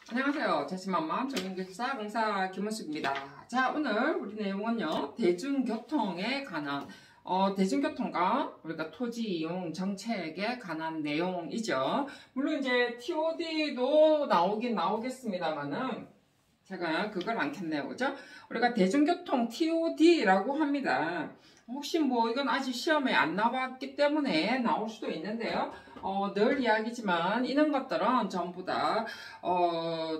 안녕하세요. 자신만만 정인교사 강사 김은숙입니다. 자, 오늘 우리 내용은요, 대중교통에 관한 대중교통과 우리가 토지 이용 정책에 관한 내용이죠. 물론 이제 TOD도 나오긴 나오겠습니다만은 제가 그걸 안 켰네요. 그죠? 우리가 대중교통 TOD라고 합니다. 혹시 뭐 이건 아직 시험에 안 나왔기 때문에 나올 수도 있는데요. 늘 이야기지만 이런 것들은 전부 다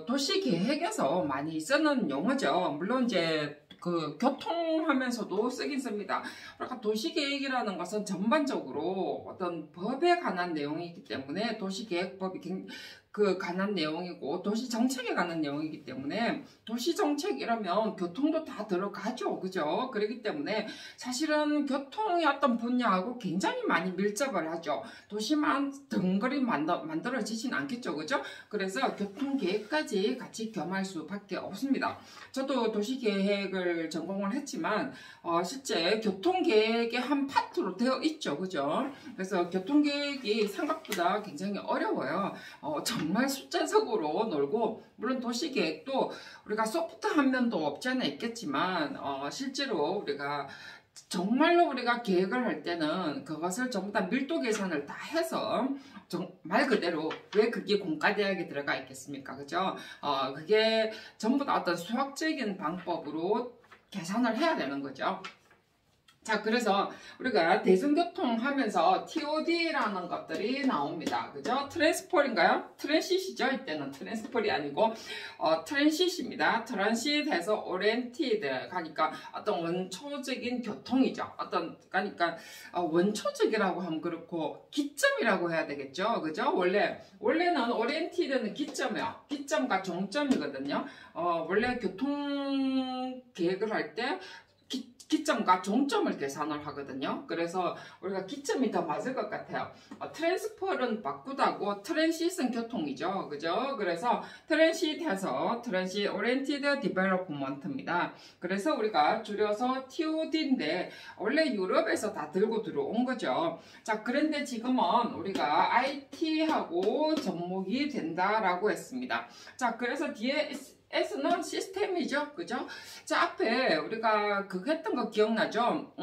도시계획에서 많이 쓰는 용어죠. 물론 이제 그 교통하면서도 쓰긴 씁니다. 그러니까 도시계획이라는 것은 전반적으로 어떤 법에 관한 내용이기 때문에 도시계획법이 관한 내용이고 도시정책에 관한 내용이기 때문에 도시정책이라면 교통도 다 들어가죠. 그죠? 그렇기 때문에 사실은 교통의 어떤 분야하고 굉장히 많이 밀접을 하죠. 도시만 덩그리 만들어지진 않겠죠. 그죠? 그래서 교통계획까지 같이 겸할 수밖에 없습니다. 저도 도시계획을 전공을 했지만 실제 교통계획의 한 파트로 되어 있죠. 그죠? 그래서 교통계획이 생각보다 굉장히 어려워요. 정말 숫자적으로 놀고, 물론 도시계획도 우리가 소프트 한 면도 없지 않아 있겠지만 실제로 정말로 우리가 계획을 할 때는 그것을 전부 다 밀도 계산을 다 해서 말 그대로 왜 그게 공과대학에 들어가 있겠습니까? 그죠? 그게 전부 다 어떤 수학적인 방법으로 계산을 해야 되는 거죠. 자, 그래서 우리가 대중교통 하면서 TOD라는 것들이 나옵니다. 그죠? 트랜스폴인가요? 트랜시시죠? 이때는 트랜스폴이 아니고 트랜시시입니다. 트랜시트에서 오리엔티드 가니까 어떤 원초적인 교통이죠. 그러니까 원초적이라고 하면 그렇고 기점이라고 해야 되겠죠. 그죠? 원래는 오리엔티드는 기점이요. 기점과 종점이거든요. 원래 교통 계획을 할때 기점과 종점을 계산을 하거든요. 그래서 우리가 기점이 더 맞을 것 같아요. 트랜스폴은 바꾸다고 트랜시트는 교통이죠. 그죠? 그래서 트랜시트에서 트랜시트 오리엔티드 디벨롭먼트입니다. 그래서 우리가 줄여서 TOD인데 원래 유럽에서 다 들고 들어온 거죠. 자, 그런데 지금은 우리가 IT하고 접목이 된다라고 했습니다. 자, 그래서 뒤에 S는 시스템이죠. 그죠? 자, 앞에 우리가 그거 했던 거 기억나죠?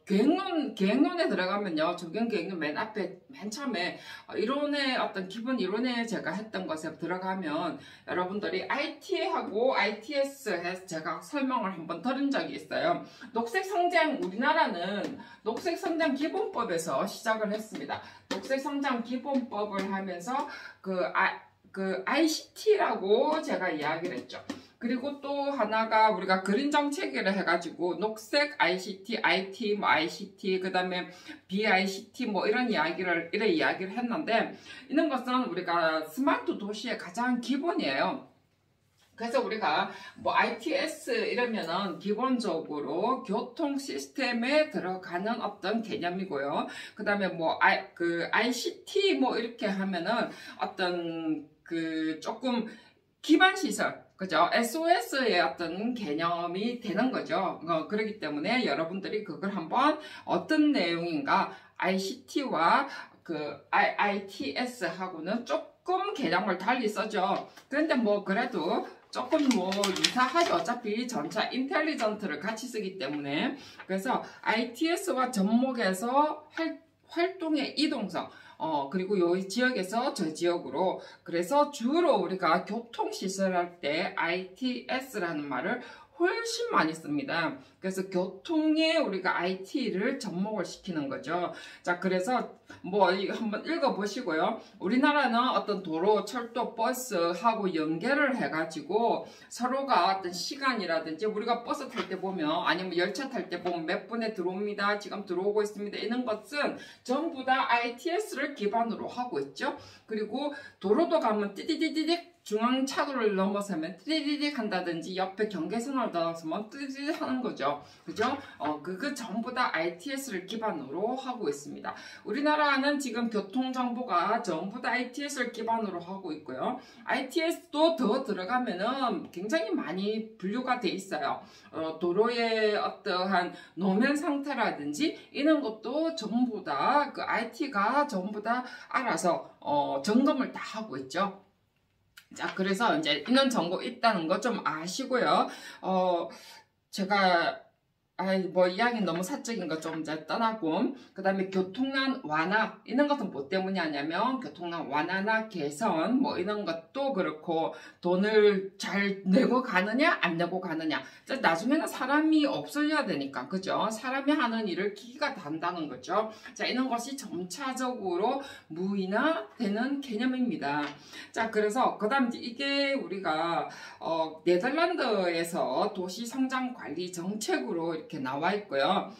계획론에 들어가면요. 적용계획론 맨 앞에, 맨 처음에 이론의 어떤 기본 이론에 제가 했던 것에 들어가면 여러분들이 IT하고 ITS 해서 제가 설명을 한번 들은 적이 있어요. 우리나라는 녹색성장 기본법에서 시작을 했습니다. 녹색성장 기본법을 하면서 ICT라고 제가 이야기를 했죠. 그리고 또 하나가 우리가 그린 정책이라 해가지고 녹색 ICT, IT, ICT, 그 다음에 BICT 이런 이야기를 했는데 이런 것은 우리가 스마트 도시의 가장 기본이에요. 그래서 우리가 ITS 이러면은 기본적으로 교통 시스템에 들어가는 어떤 개념이고요. 그 다음에 ICT 이렇게 하면은 어떤 조금 기반 시설, 그죠? SOS의 어떤 개념이 되는 거죠. 그렇기 때문에 여러분들이 그걸 한번 어떤 내용인가 ICT와 ITS하고는 조금 개념을 달리 써죠. 그런데 그래도 조금 유사하죠. 어차피 전차 인텔리전트를 같이 쓰기 때문에. 그래서 ITS와 접목해서 활동의 이동성, 그리고 이 지역에서 저 지역으로, 그래서 주로 우리가 교통시설 할 때 ITS라는 말을 훨씬 많이 씁니다. 그래서 교통에 우리가 IT를 접목을 시키는 거죠. 자, 그래서 한번 읽어보시고요. 우리나라는 어떤 도로, 철도, 버스하고 연결을 해가지고 서로가 어떤 시간이라든지 우리가 버스 탈 때 보면 아니면 열차 탈 때 보면 몇 분에 들어옵니다. 지금 들어오고 있습니다. 이런 것은 전부 다 ITS를 기반으로 하고 있죠. 그리고 도로도 가면 띠디디디딕 중앙차도를 넘어서면 띠디딕 한다든지 옆에 경계선을 넘어서면 띠디딕 하는 거죠. 그죠? 그거 전부 다 ITS를 기반으로 하고 있습니다. 우리나라 우리나라는 지금 교통정보가 전부 다 ITS를 기반으로 하고 있고요. ITS도 더 들어가면은 굉장히 많이 분류가 돼 있어요. 도로의 어떠한 노면 상태라든지 이런 것도 전부 다 그 IT가 전부 다 알아서 점검을 다 하고 있죠. 자, 그래서 이제 이런 정보 있다는 거 좀 아시고요. 제가 뭐 이야기 너무 사적인 거 좀 이제 떠나고, 그 다음에 교통난 완화 이런 것은 뭐 때문이냐면 교통난 완화나 개선 뭐 이런 것도 그렇고, 돈을 잘 내고 가느냐 안 내고 가느냐, 나중에는 사람이 없어져야 되니까, 그죠? 사람이 하는 일을 기계가 다 한다는 거죠. 자, 이런 것이 점차적으로 무인화되는 개념입니다. 자, 그래서 그 다음 이게 우리가 네덜란드에서 도시성장관리 정책으로 이렇게 나와 있고요.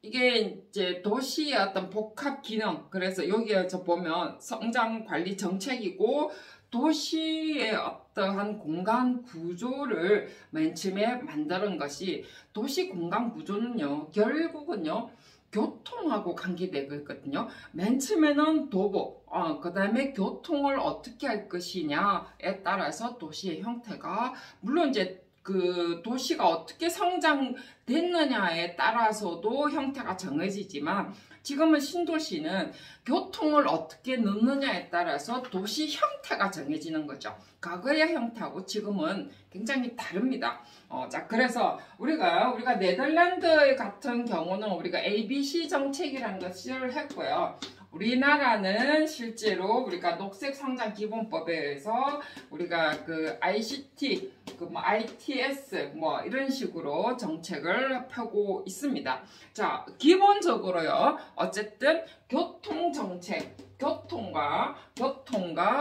이게 이제 도시의 어떤 복합 기능, 그래서 여기에서 보면 성장관리 정책이고, 도시의 어떠한 공간 구조를 맨 처음에 만드는 것이, 도시 공간 구조는요, 결국은요, 교통하고 관계되고 있거든요. 맨 처음에는 도보, 그 다음에 교통을 어떻게 할 것이냐에 따라서 도시의 형태가, 물론 이제 그 도시가 어떻게 성장됐느냐에 따라서도 형태가 정해지지만, 지금은 신도시는 교통을 어떻게 넣느냐에 따라서 도시 형태가 정해지는 거죠. 과거의 형태하고 지금은 굉장히 다릅니다. 자, 그래서 우리가 네덜란드 같은 경우는 우리가 ABC 정책이라는 것을 했고요. 우리나라는 실제로 우리가 녹색성장기본법에 의해서 우리가 그 ICT, ITS 뭐 이런 식으로 정책을 펴고 있습니다. 자, 기본적으로요, 어쨌든 교통정책, 교통과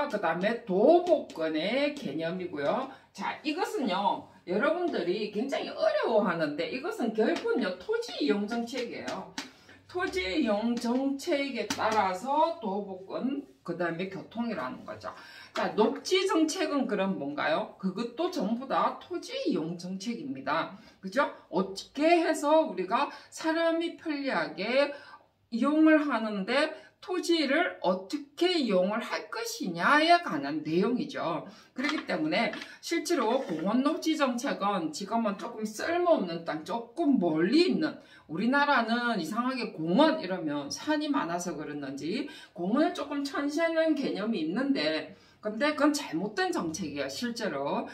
그 다음에 도보권의 개념이고요. 자, 이것은요, 여러분들이 굉장히 어려워하는데, 이것은 결국은요, 토지이용정책이에요. 토지이용 정책에 따라서 도보권, 그 다음에 교통이라는 거죠. 자, 녹지 정책은 그럼 뭔가요? 그것도 전부 다 토지이용 정책입니다. 그죠? 어떻게 해서 우리가 사람이 편리하게 이용을 하는데 토지를 어떻게 이용을 할 것이냐에 관한 내용이죠. 그렇기 때문에 실제로 공원 녹지 정책은 지금은 조금 쓸모없는 땅, 조금 멀리 있는, 우리나라는 이상하게 공원 이러면 산이 많아서 그랬는지 공원을 조금 천시하는 개념이 있는데, 근데 그건 잘못된 정책이에요. 실제로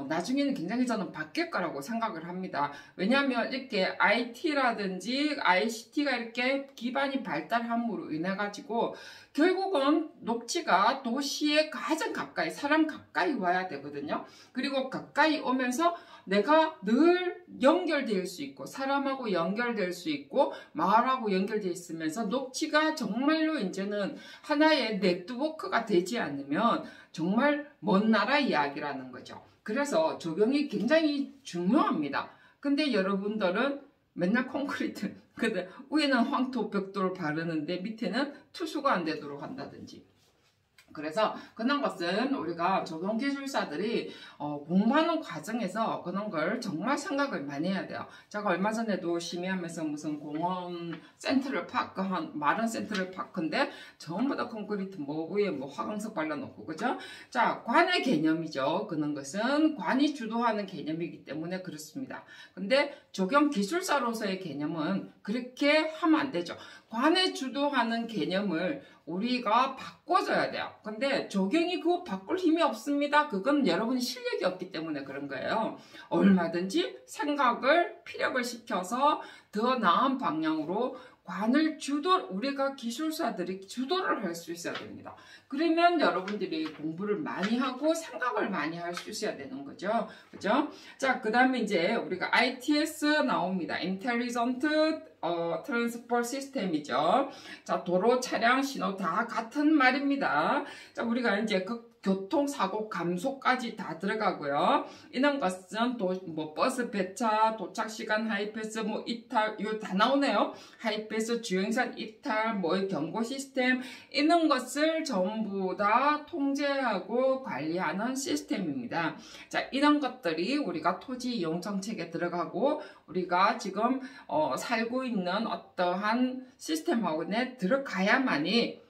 나중에는 굉장히 저는 바뀔 거라고 생각을 합니다. 왜냐하면 이렇게 IT라든지 ICT가 이렇게 기반이 발달함으로 인해 가지고 결국은 녹지가 도시에 가장 가까이, 사람 가까이 와야 되거든요. 그리고 가까이 오면서 내가 늘 연결될 수 있고, 사람하고 연결될 수 있고, 마을하고 연결되어 있으면서 녹지가 정말로 이제는 하나의 네트워크가 되지 않으면 정말 먼 나라 이야기라는 거죠. 그래서 조경이 굉장히 중요합니다. 근데 여러분들은 맨날 콘크리트, 근데 위에는 황토 벽돌을 바르는데 밑에는 투수가 안 되도록 한다든지. 그래서 그런 것은 우리가 적용기술사들이 공부하는 과정에서 그런 걸 정말 생각을 많이 해야 돼요. 제가 얼마 전에도 심의하면서 무슨 공원 센트럴파크, 마른 센트럴파크인데 전부 다 콘크리트 위에 화강석 발라놓고, 그죠? 자, 관의 개념이죠. 그런 것은 관이 주도하는 개념이기 때문에 그렇습니다. 근데 적용기술사로서의 개념은 그렇게 하면 안 되죠. 관에 주도하는 개념을 우리가 바꿔줘야 돼요. 근데 조경이 그거 바꿀 힘이 없습니다. 그건 여러분이 실력이 없기 때문에 그런 거예요. 얼마든지 생각을 피력을 시켜서 더 나은 방향으로 관을 우리가 기술사들이 주도를 할 수 있어야 됩니다. 그러면 여러분들이 공부를 많이 하고 생각을 많이 할 수 있어야 되는 거죠. 그죠? 자, 그 다음에 이제 우리가 ITS 나옵니다. Intelligent Transport System이죠. 자, 도로, 차량, 신호 다 같은 말입니다. 자, 우리가 이제 교통사고 감소까지 다 들어가고요. 이런 것은 버스 배차, 도착시간 하이패스, 이탈, 이거 다 나오네요. 하이패스, 주행선 이탈, 경고 시스템, 이런 것을 전부 다 통제하고 관리하는 시스템입니다. 자, 이런 것들이 우리가 토지 이용 정책에 들어가고 우리가 지금 살고 있는 어떠한 시스템하고에 들어가야만이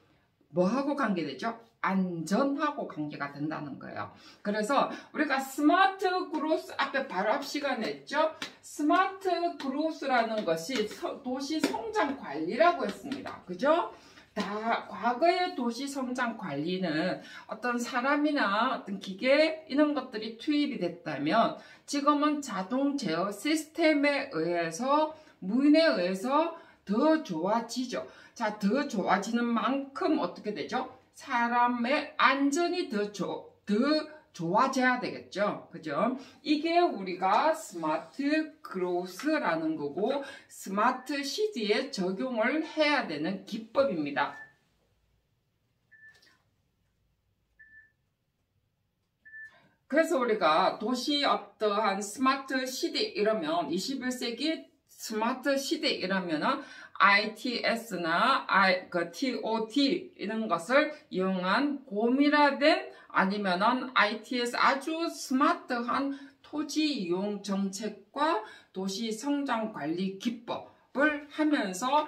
뭐하고 관계되죠? 안전하고 관계가 된다는 거예요. 그래서 우리가 스마트 그로스 앞에 바로 앞 시간에 했죠. 스마트 그로스라는 것이 도시 성장 관리라고 했습니다. 그죠? 다 과거의 도시 성장 관리는 어떤 사람이나 어떤 기계 이런 것들이 투입이 됐다면 지금은 자동 제어 시스템에 의해서 무인에 의해서 더 좋아지죠. 자, 더 좋아지는 만큼 어떻게 되죠? 사람의 안전이 더 좋아져야 되겠죠. 그죠? 이게 우리가 스마트 그로스라는 거고 스마트 시티에 적용을 해야 되는 기법입니다. 그래서 우리가 도시 어떠한 스마트 시대 이러면 21세기 스마트 시대 이러면은 ITS나 TOT 이런 것을 이용한 고밀화된 아니면은 ITS 아주 스마트한 토지 이용 정책과 도시 성장 관리 기법을 하면서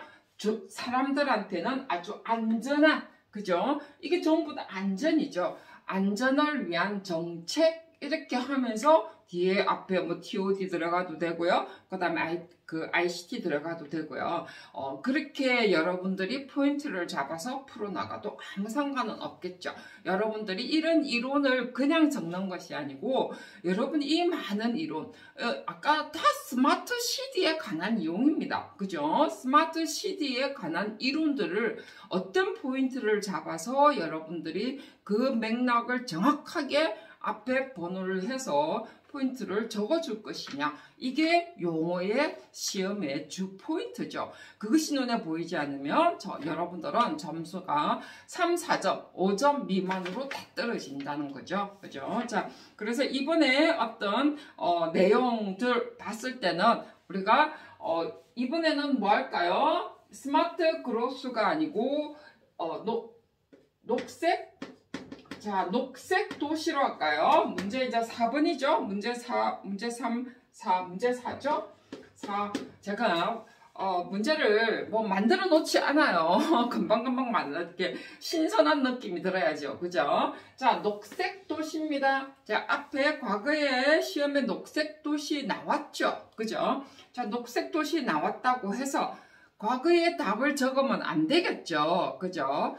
사람들한테는 아주 안전한, 그죠? 이게 전부 다 안전이죠. 안전을 위한 정책 이렇게 하면서 뒤에 앞에 TOD 들어가도 되고요. 그 다음에 ICT 들어가도 되고요. 그렇게 여러분들이 포인트를 잡아서 풀어나가도 아무 상관은 없겠죠. 여러분들이 이런 이론을 그냥 적는 것이 아니고 여러분이 이 많은 이론, 아까 다 스마트 시티에 관한 이용입니다. 그죠? 스마트 시티에 관한 이론들을 어떤 포인트를 잡아서 여러분들이 그 맥락을 정확하게 앞에 번호를 해서 포인트를 적어줄 것이냐, 이게 용어의 시험의 주 포인트죠. 그것이 눈에 보이지 않으면 여러분들은 점수가 3, 4점, 5점 미만으로 다 떨어진다는 거죠. 그죠? 자, 그래서 이번에 어떤 내용들 봤을 때는 우리가 이번에는 뭐 할까요? 스마트 그로스가 아니고 녹색? 자, 녹색 도시로 할까요? 문제 이제 4번이죠? 문제 3, 문제 4죠? 4. 제가, 문제를 만들어 놓지 않아요. 금방금방 만들게 신선한 느낌이 들어야죠. 그죠? 자, 녹색 도시입니다. 자, 앞에 과거에 시험에 녹색 도시 나왔죠? 그죠? 자, 녹색 도시 나왔다고 해서 과거의 답을 적으면 안 되겠죠. 그죠?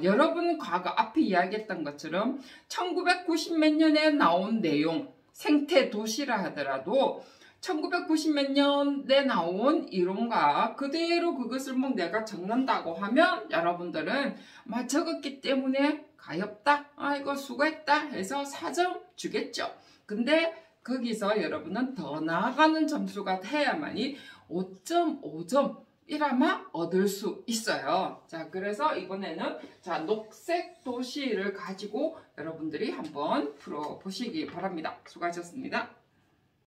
여러분 과거 앞에 이야기했던 것처럼 1990 몇 년에 나온 내용, 생태 도시라 하더라도 1990 몇 년에 나온 이론과 그대로 그것을 내가 적는다고 하면 여러분들은 적었기 때문에 가엾다, 아이고 수고했다 해서 4점 주겠죠. 근데 거기서 여러분은 더 나아가는 점수가 돼야만이 5.5점 이라마 얻을 수 있어요. 자, 그래서 이번에는 녹색 도시를 가지고 여러분들이 한번 풀어보시기 바랍니다. 수고하셨습니다.